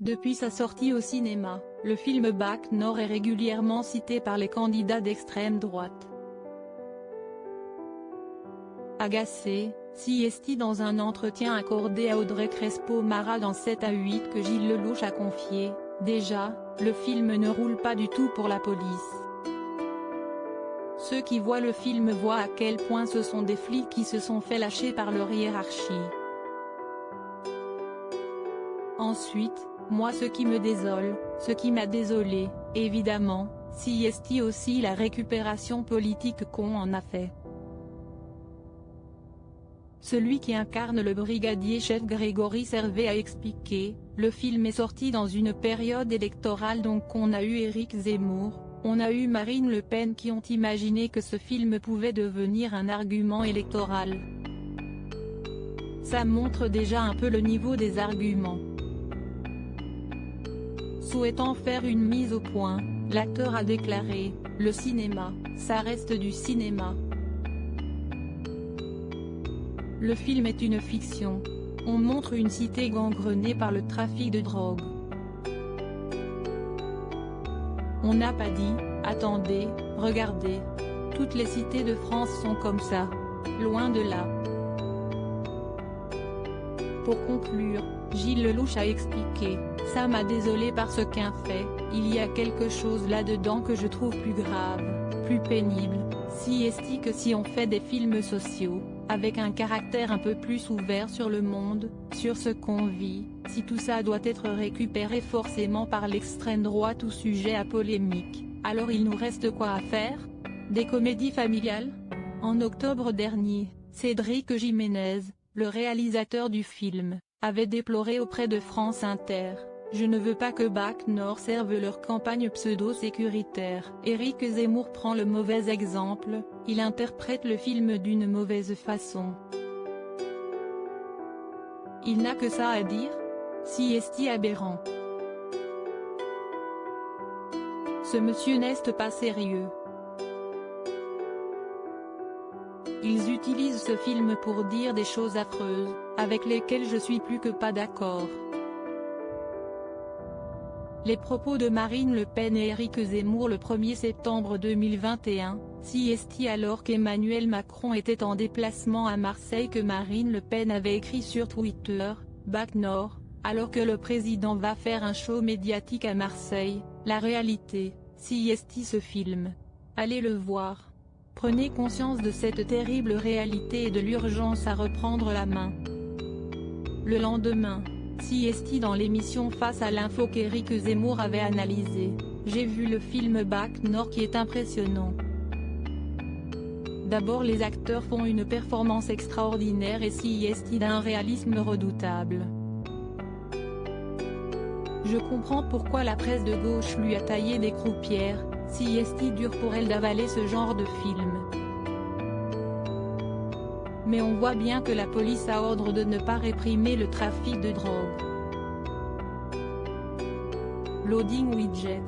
Depuis sa sortie au cinéma, le film Bac Nord est régulièrement cité par les candidats d'extrême droite. Agacé, Siesti dans un entretien accordé à Audrey Crespo-Mara dans 7 à 8 que Gilles Lellouche a confié, « Déjà, le film ne roule pas du tout pour la police. Ceux qui voient le film voient à quel point ce sont des flics qui se sont fait lâcher par leur hiérarchie. Ensuite, moi ce qui me désole, ce qui m'a désolé, évidemment, Siesti aussi la récupération politique qu'on en a fait. Celui qui incarne le brigadier-chef Grégory Servet a expliqué, le film est sorti dans une période électorale donc on a eu Éric Zemmour, on a eu Marine Le Pen qui ont imaginé que ce film pouvait devenir un argument électoral. Ça montre déjà un peu le niveau des arguments. Souhaitant faire une mise au point, l'acteur a déclaré, « Le cinéma, ça reste du cinéma. Le film est une fiction. On montre une cité gangrenée par le trafic de drogue. On n'a pas dit, attendez, regardez. Toutes les cités de France sont comme ça. Loin de là. » Pour conclure, Gilles Lellouche a expliqué, « Ça m'a désolé parce qu'en fait, il y a quelque chose là-dedans que je trouve plus grave, plus pénible, Siesti que si on fait des films sociaux, avec un caractère un peu plus ouvert sur le monde, sur ce qu'on vit, si tout ça doit être récupéré forcément par l'extrême droite ou sujet à polémique, alors il nous reste quoi à faire? Des comédies familiales ?» En octobre dernier, Cédric Jiménez, le réalisateur du film, avait déploré auprès de France Inter, « Je ne veux pas que Bac Nord serve leur campagne pseudo-sécuritaire. » Éric Zemmour prend le mauvais exemple, il interprète le film d'une mauvaise façon. Il n'a que ça à dire? Siesti aberrant. Ce monsieur n'est pas sérieux. Ils utilisent ce film pour dire des choses affreuses, avec lesquelles je suis plus que pas d'accord. Les propos de Marine Le Pen et Éric Zemmour le 1er septembre 2021, Siesti alors qu'Emmanuel Macron était en déplacement à Marseille que Marine Le Pen avait écrit sur Twitter, « Bac Nord, alors que le président va faire un show médiatique à Marseille, la réalité, Siesti ce film. Allez le voir. Prenez conscience de cette terrible réalité et de l'urgence à reprendre la main. » Le lendemain, Siesti dans l'émission Face à l'info qu'Éric Zemmour avait analysé, « J'ai vu le film Bac Nord qui est impressionnant. D'abord les acteurs font une performance extraordinaire et Siesti d'un réalisme redoutable. Je comprends pourquoi la presse de gauche lui a taillé des croupières, Siesti dur pour elle d'avaler ce genre de film. Mais on voit bien que la police a ordre de ne pas réprimer le trafic de drogue. Loading widget.